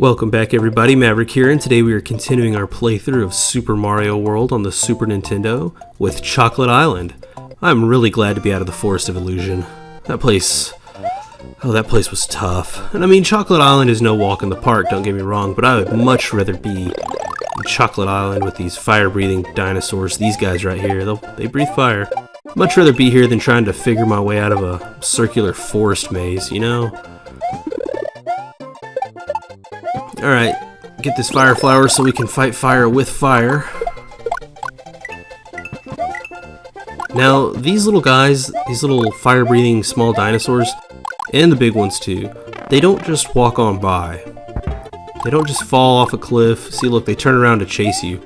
Welcome back everybody, Maverick here, and today we are continuing our playthrough of Super Mario World on the Super Nintendo with Chocolate Island. I'm really glad to be out of the Forest of Illusion. That place was tough. And I mean, Chocolate Island is no walk in the park, don't get me wrong, but I would much rather be in Chocolate Island with these fire-breathing dinosaurs. These guys right here, they breathe fire. Much rather be here than trying to figure my way out of a circular forest maze, you know? Alright, get this fire flower so we can fight fire with fire. Now, these little guys, these little fire-breathing small dinosaurs, and the big ones too, they don't just walk on by. They don't just fall off a cliff. See, look, they turn around to chase you.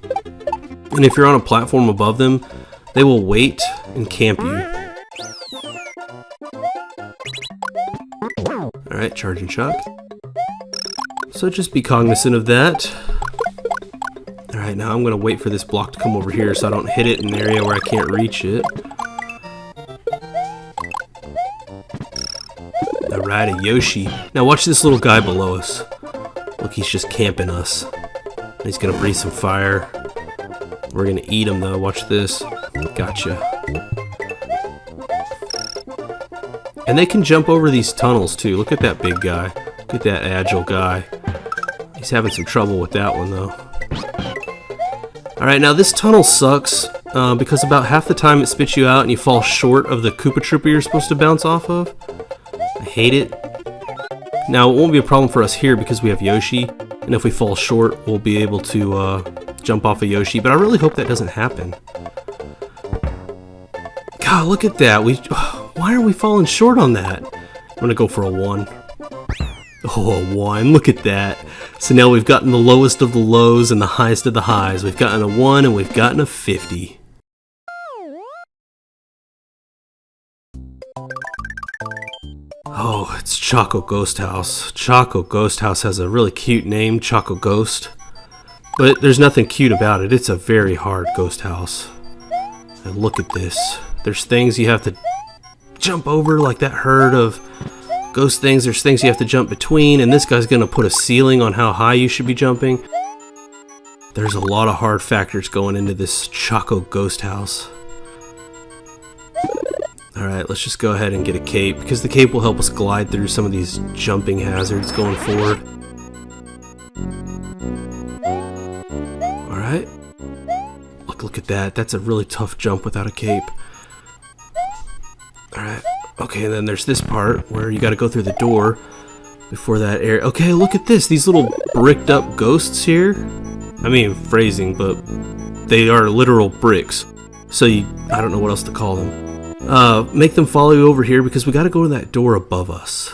And if you're on a platform above them, they will wait and camp you. Alright, charge and shock. So just be cognizant of that. Alright, now I'm going to wait for this block to come over here so I don't hit it in an area where I can't reach it. Alright, a Yoshi. Now watch this little guy below us. Look, he's just camping us. He's going to breathe some fire. We're going to eat him though, watch this. Gotcha. And they can jump over these tunnels too. Look at that big guy. Look at that agile guy. He's having some trouble with that one though. Alright, now this tunnel sucks because about half the time it spits you out and you fall short of the Koopa Troopa you're supposed to bounce off of. I hate it. Now it won't be a problem for us here because we have Yoshi, and if we fall short we'll be able to jump off of Yoshi, but I really hope that doesn't happen. God, look at that. Why are we falling short on that? I'm gonna go for a 1. Oh, a 1. Look at that. So now we've gotten the lowest of the lows and the highest of the highs. We've gotten a 1 and we've gotten a 50. Oh, it's Choco Ghost House. Choco Ghost House has a really cute name, Choco Ghost. But there's nothing cute about it. It's a very hard ghost house. And look at this. There's things you have to jump over, like that herd of ghost things. There's things you have to jump between, and this guy's gonna put a ceiling on how high you should be jumping. There's a lot of hard factors going into this Choco Ghost House. Alright, let's just go ahead and get a cape, because the cape will help us glide through some of these jumping hazards going forward. Alright. Look at that. That's a really tough jump without a cape. Alright. Okay, and then there's this part where you gotta go through the door before that area. Okay, look at this. These little bricked up ghosts here. I mean, phrasing, but they are literal bricks. So I don't know what else to call them. Make them follow you over here because we gotta go to that door above us.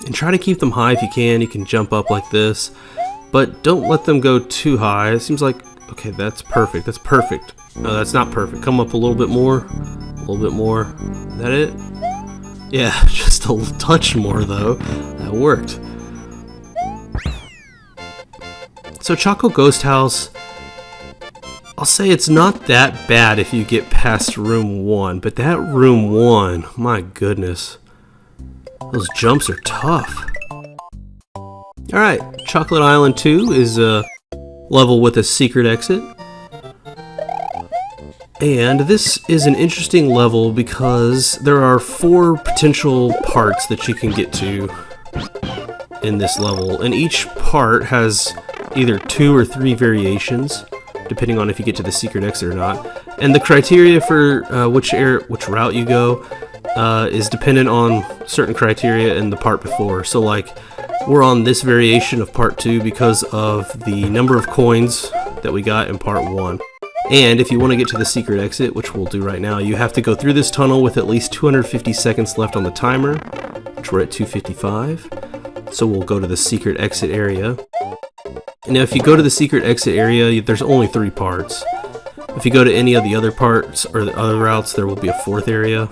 And try to keep them high if you can. You can jump up like this. But don't let them go too high. It seems like, okay, that's perfect. That's perfect. No, that's not perfect. Come up a little bit more. A little bit more. Is that it? Yeah, just a touch more though. That worked. So Choco Ghost House, I'll say it's not that bad if you get past room 1, but that room 1, my goodness. Those jumps are tough. Alright, Chocolate Island 2 is a level with a secret exit. And this is an interesting level because there are 4 potential parts that you can get to in this level, and each part has either 2 or 3 variations depending on if you get to the secret exit or not. And the criteria for which route you go is dependent on certain criteria in the part before. So like, we're on this variation of part 2 because of the number of coins that we got in part 1. And if you want to get to the secret exit, which we'll do right now, you have to go through this tunnel with at least 250 seconds left on the timer, which we're at 255. So we'll go to the secret exit area. And now if you go to the secret exit area, there's only 3 parts. If you go to any of the other parts or the other routes, there will be a 4th area.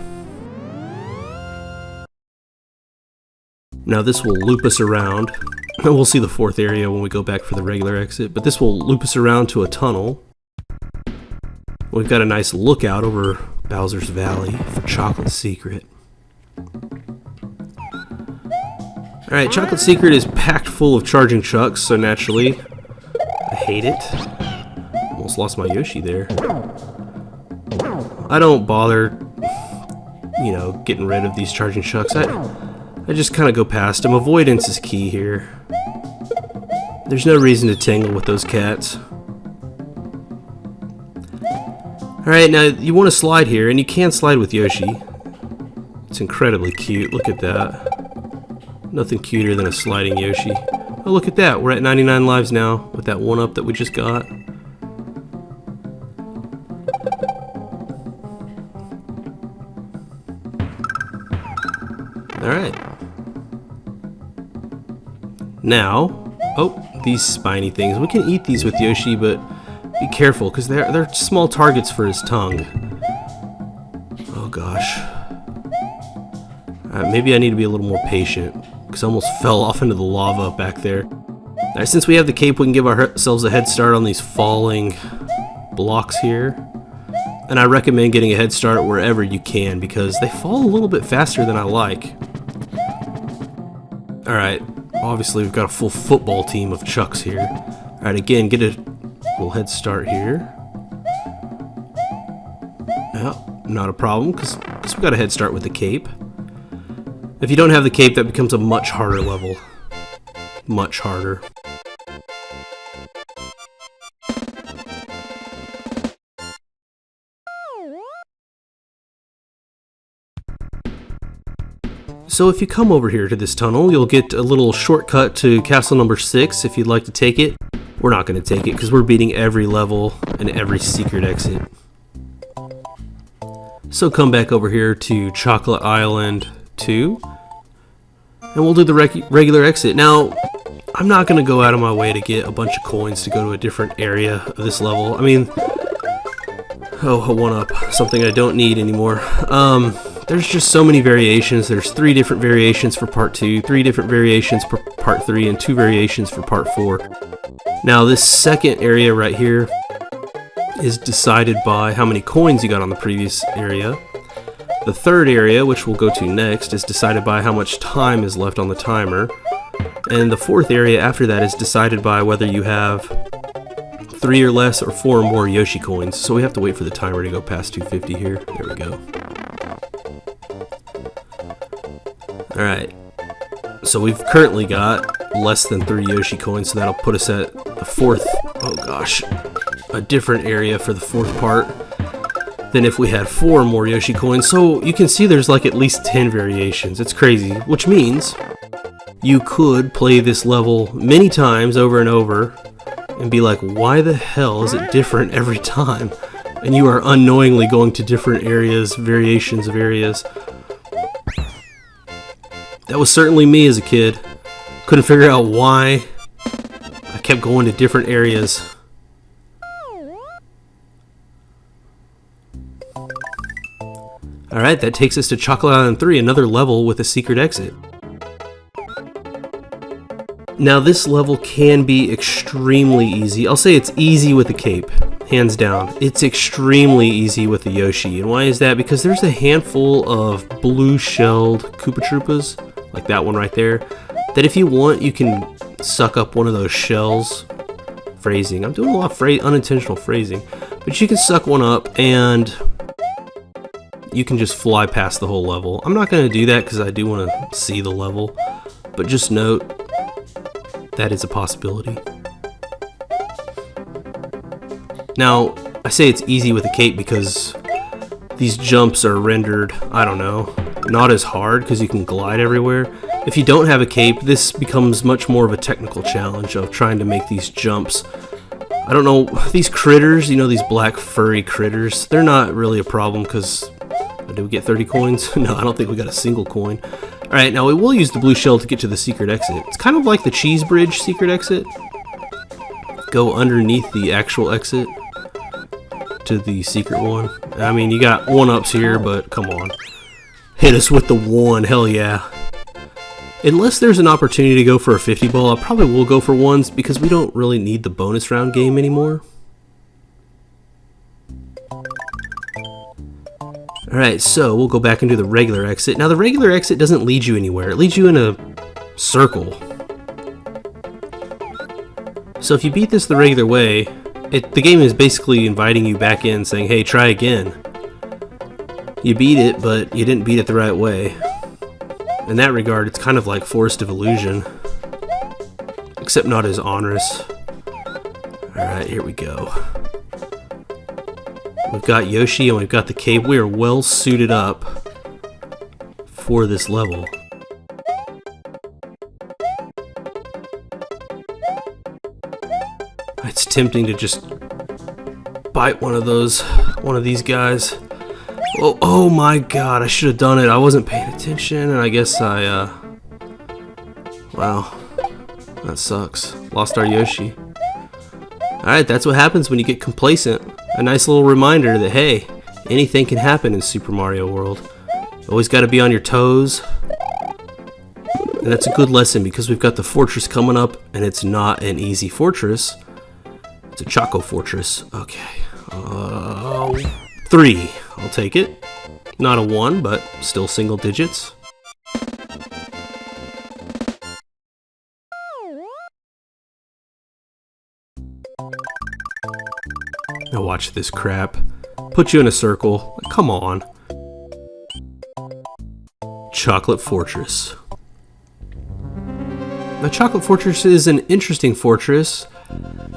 Now this will loop us around. And we'll see the 4th area when we go back for the regular exit, but this will loop us around to a tunnel. We've got a nice lookout over Bowser's Valley for Chocolate Secret. Alright, Chocolate Secret is packed full of charging chucks, so naturally, I hate it. Almost lost my Yoshi there. I don't bother, you know, getting rid of these charging chucks. I just kind of go past them. Avoidance is key here. There's no reason to tangle with those cats. Alright, now you want to slide here, and you can slide with Yoshi. It's incredibly cute. Look at that. Nothing cuter than a sliding Yoshi. Oh, look at that. We're at 99 lives now with that 1-up that we just got. Alright. Now, oh, these spiny things. We can eat these with Yoshi, but be careful, because they're small targets for his tongue. Oh gosh. Maybe I need to be a little more patient, because I almost fell off into the lava back there. Alright, since we have the cape, we can give ourselves a head start on these falling blocks here. And I recommend getting a head start wherever you can, because they fall a little bit faster than I like. Alright, obviously we've got a full football team of chucks here. Alright, again, get a little head start here. No, not a problem, because we got a head start with the cape. If you don't have the cape, that becomes a much harder level. Much harder. So if you come over here to this tunnel, you'll get a little shortcut to castle number 6 if you'd like to take it. We're not going to take it because we're beating every level and every secret exit. So come back over here to Chocolate Island 2, and we'll do the regular exit. Now, I'm not going to go out of my way to get a bunch of coins to go to a different area of this level. I mean, oh, a 1-up, something I don't need anymore. There's just so many variations. There's 3 different variations for part 2, 3 different variations for part 3, and 2 variations for part 4. Now, this second area right here is decided by how many coins you got on the previous area. The third area, which we'll go to next, is decided by how much time is left on the timer. And the fourth area after that is decided by whether you have 3 or less or 4 or more Yoshi coins. So we have to wait for the timer to go past 250 here. There we go. Alright. So we've currently got less than 3 Yoshi coins, so that'll put us at the fourth, oh gosh, a different area for the fourth part than if we had 4 more Yoshi coins. So you can see there's like at least 10 variations. It's crazy, which means you could play this level many times over and over and be like, why the hell is it different every time? And you are unknowingly going to different areas, variations of areas. That was certainly me as a kid. Couldn't figure out why I kept going to different areas. Alright, that takes us to Chocolate Island 3, another level with a secret exit. Now this level can be extremely easy. I'll say it's easy with the cape, hands down. It's extremely easy with the Yoshi. And why is that? Because there's a handful of blue-shelled Koopa Troopas, like that one right there, that if you want, you can suck up one of those shells. Phrasing. I'm doing a lot of unintentional phrasing. But you can suck one up and you can just fly past the whole level. I'm not going to do that because I do want to see the level. But just note, that is a possibility. Now, I say it's easy with a cape because these jumps are rendered, I don't know, not as hard because you can glide everywhere. If you don't have a cape, this becomes much more of a technical challenge of trying to make these jumps. I don't know, these critters, you know, these black furry critters, they're not really a problem because, did we get 30 coins? No, I don't think we got a single coin. Alright, now we will use the blue shell to get to the secret exit. It's kind of like the cheese bridge secret exit. Go underneath the actual exit to the secret one. I mean, you got 1-ups here, but come on. Hit us with the 1, hell yeah. Unless there's an opportunity to go for a 50 ball, I probably will go for 1s because we don't really need the bonus round game anymore. Alright, so we'll go back into the regular exit. Now the regular exit doesn't lead you anywhere. It leads you in a circle. So if you beat this the regular way, the game is basically inviting you back in, saying, hey, try again. You beat it, but you didn't beat it the right way. In that regard, it's kind of like Forest of Illusion, except not as onerous. Alright, here we go. We've got Yoshi and we've got the cave. We are well suited up for this level. It's tempting to just bite one of these guys. Oh my god, I should have done it. I wasn't paying attention, and I guess wow, that sucks. Lost our Yoshi. Alright, that's what happens when you get complacent. A nice little reminder that, hey, anything can happen in Super Mario World. You always got to be on your toes. And that's a good lesson because we've got the fortress coming up, and it's not an easy fortress. It's a Choco Fortress. Okay. 3. I'll take it. Not a 1, but still single digits. Now watch this crap. Put you in a circle. Come on. Chocolate Fortress. The Chocolate Fortress is an interesting fortress.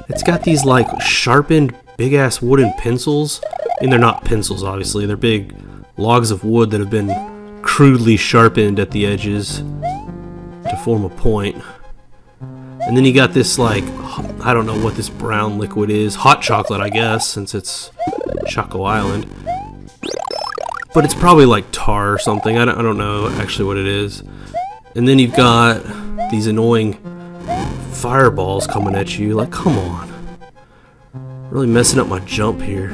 It's got these like sharpened big ass wooden pencils. And they're not pencils, obviously. They're big logs of wood that have been crudely sharpened at the edges to form a point. And then you got this like, I don't know what this brown liquid is. Hot chocolate, I guess, since it's Choco Island. But it's probably like tar or something. I don't know actually what it is. And then you've got these annoying fireballs coming at you. Like, come on. Really messing up my jump here.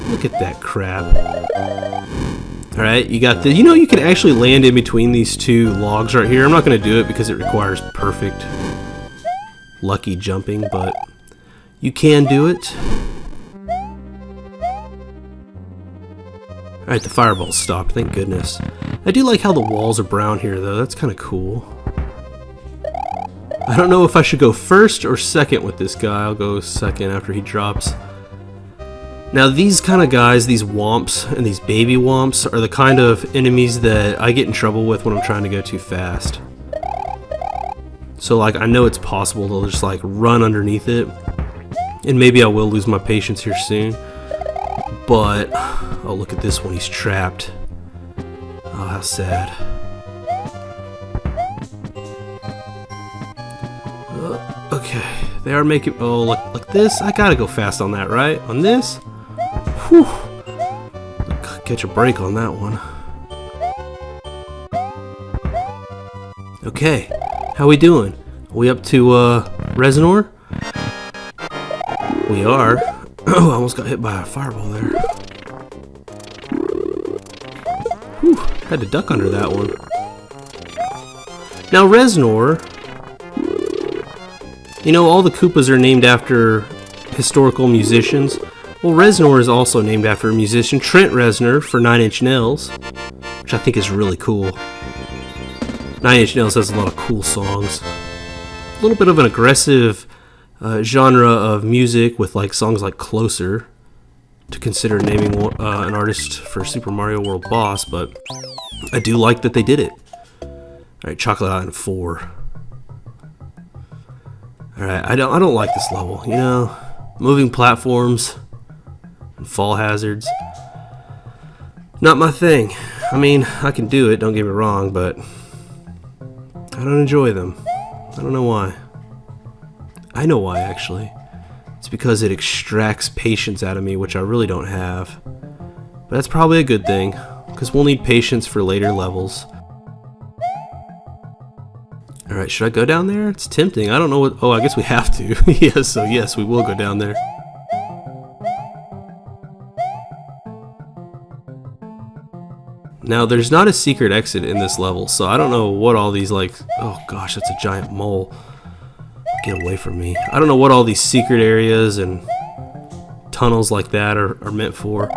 Look at that crap. Alright, you got the... You know, you can actually land in between these two logs right here. I'm not going to do it because it requires perfect lucky jumping, but you can do it. Alright, the fireball stopped, thank goodness. I do like how the walls are brown here, though. That's kind of cool. I don't know if I should go first or second with this guy. I'll go second after he drops. Now, these kind of guys, these womps and these baby womps, are the kind of enemies that I get in trouble with when I'm trying to go too fast. So, like, I know it's possible to just, like, run underneath it. And maybe I will lose my patience here soon. But, oh, look at this one. He's trapped. Oh, how sad. Okay, they are making... Oh, like this? I gotta go fast on that, right? On this? Whew. Catch a break on that one. Okay, how we doing? Are we up to Reznor? We are. Oh, I almost got hit by a fireball there. Whew, had to duck under that one. Now Reznor, you know, all the Koopas are named after historical musicians. Well, Reznor is also named after a musician, Trent Reznor, for 9 Inch Nails, which I think is really cool. 9 Inch Nails has a lot of cool songs. A little bit of an aggressive genre of music with like songs like Closer to consider naming an artist for Super Mario World Boss, but I do like that they did it. Alright, Chocolate Island 4. Alright, I don't like this level, you know? Moving platforms and fall hazards. Not my thing. I mean, I can do it, don't get me wrong, but I don't enjoy them. I don't know why. I know why, actually. It's because it extracts patience out of me, which I really don't have. But that's probably a good thing, because we'll need patience for later levels. Alright, should I go down there? It's tempting. I don't know what... Oh, I guess we have to. Yes, so yes, we will go down there. Now, there's not a secret exit in this level, so I don't know what all these, like... Oh gosh, that's a giant mole. Get away from me. I don't know what all these secret areas and tunnels like that are meant for.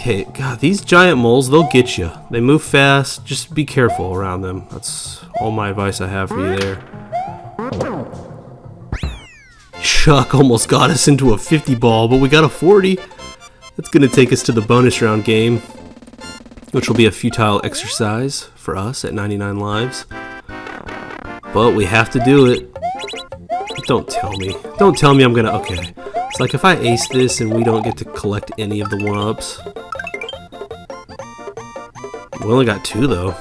Okay, God, these giant moles, they'll get you. They move fast. Just be careful around them. That's all my advice I have for you there. Chuck almost got us into a 50 ball, but we got a 40. That's going to take us to the bonus round game, which will be a futile exercise for us at 99 lives. But we have to do it. Don't tell me. Don't tell me I'm going to... Okay. It's like if I ace this and we don't get to collect any of the 1-ups. We only got 2 though.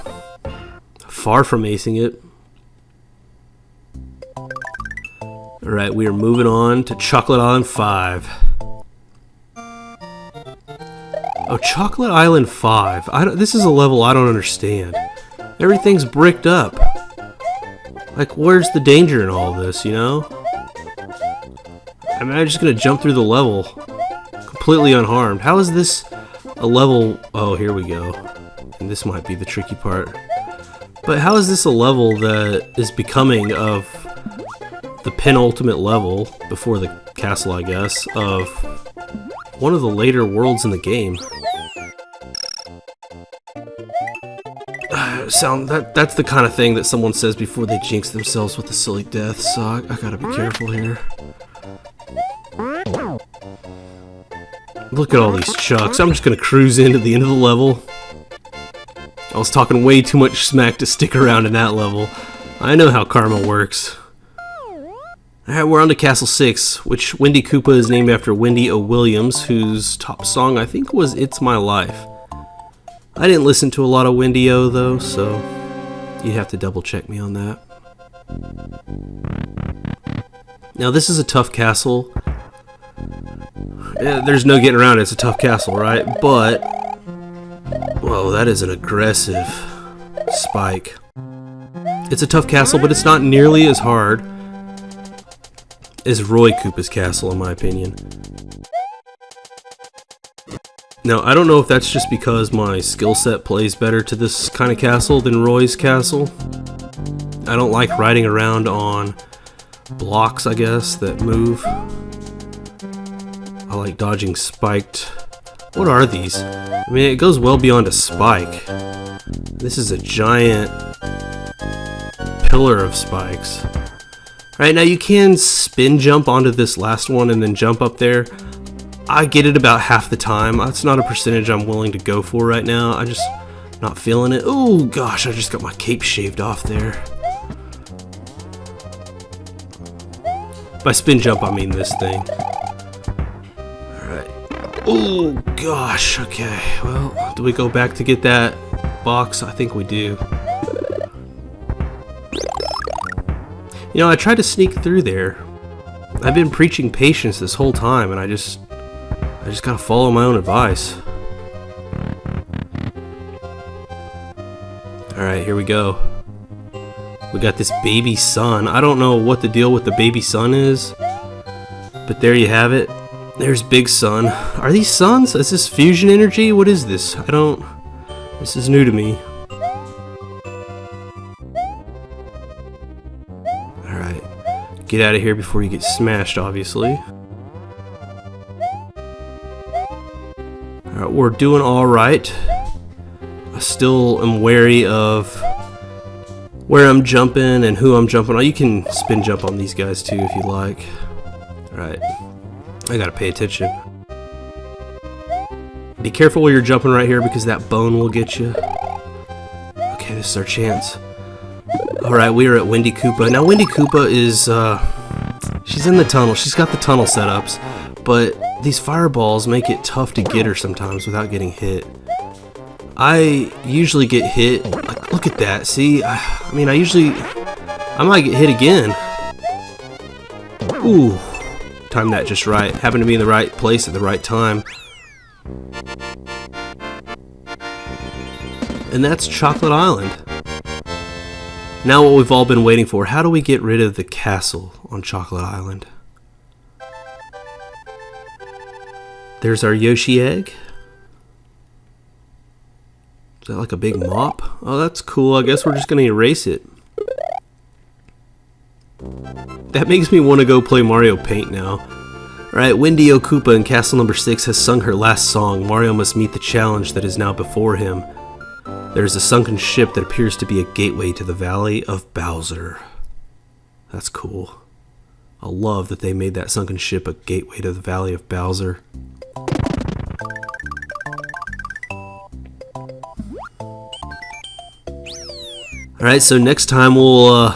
Far from acing it. Alright, we are moving on to Chocolate Island 5. Oh, Chocolate Island 5. This is a level I don't understand. Everything's bricked up. Like, where's the danger in all this, you know? I mean, I'm just gonna jump through the level completely unharmed. How is this a level... Oh, here we go. And this might be the tricky part. But how is this a level that is becoming of the penultimate level, before the castle, I guess, of one of the later worlds in the game? That's the kind of thing that someone says before they jinx themselves with a silly death, so I gotta be careful here. Look at all these chucks. I'm just gonna cruise into the end of the level. I was talking way too much smack to stick around in that level. I know how karma works. Alright, we're on to Castle 6, which Wendy Koopa is named after Wendy O. Williams, whose top song I think was It's My Life. I didn't listen to a lot of Wendy O though, so you'd have to double check me on that. Now this is a tough castle. Yeah, there's no getting around it, it's a tough castle, right? But, whoa, that is an aggressive spike. It's a tough castle, but it's not nearly as hard as Roy Koopa's castle, in my opinion. Now, I don't know if that's just because my skill set plays better to this kind of castle than Roy's castle. I don't like riding around on blocks, I guess, that move. I like dodging spiked... What are these? I mean, it goes well beyond a spike. This is a giant pillar of spikes. Alright, now you can spin jump onto this last one and then jump up there. I get it about half the time. That's not a percentage I'm willing to go for right now. I'm just not feeling it. Oh gosh, I just got my cape shaved off there. By spin jump, I mean this thing. Alright. Oh gosh, okay. Well, do we go back to get that box? I think we do. You know, I tried to sneak through there. I've been preaching patience this whole time, and I just gotta follow my own advice. Alright, here we go. We got this baby sun. I don't know what the deal with the baby sun is, but there you have it. There's Big Sun. Are these suns? Is this fusion energy? What is this? This is new to me. Alright. Get out of here before you get smashed, obviously. Alright, we're doing alright. I still am wary of where I'm jumping and who I'm jumping on. You can spin jump on these guys too if you like. Alright. I gotta pay attention. Be careful where you're jumping right here because that bone will get you. Okay, this is our chance. Alright, we are at Wendy Koopa. Now Wendy Koopa is, she's in the tunnel. She's got the tunnel setups, but these fireballs make it tough to get her sometimes without getting hit. I usually get hit. Like, look at that. See, I might get hit again. Ooh. Timed that just right. Happened to be in the right place at the right time. And that's Chocolate Island. Now what we've all been waiting for. How do we get rid of the castle on Chocolate Island? There's our Yoshi egg. Is that like a big mop? Oh, that's cool. I guess we're just going to erase it. That makes me want to go play Mario Paint now. Alright, Wendy Okupa in Castle Number 6 has sung her last song. Mario must meet the challenge that is now before him. There is a sunken ship that appears to be a gateway to the Valley of Bowser. That's cool. I love that they made that sunken ship a gateway to the Valley of Bowser. Alright, so next time we'll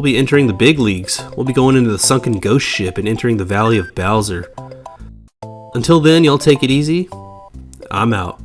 be entering the big leagues. We'll be going into the sunken ghost ship and entering the Valley of Bowser. Until then, y'all take it easy. I'm out.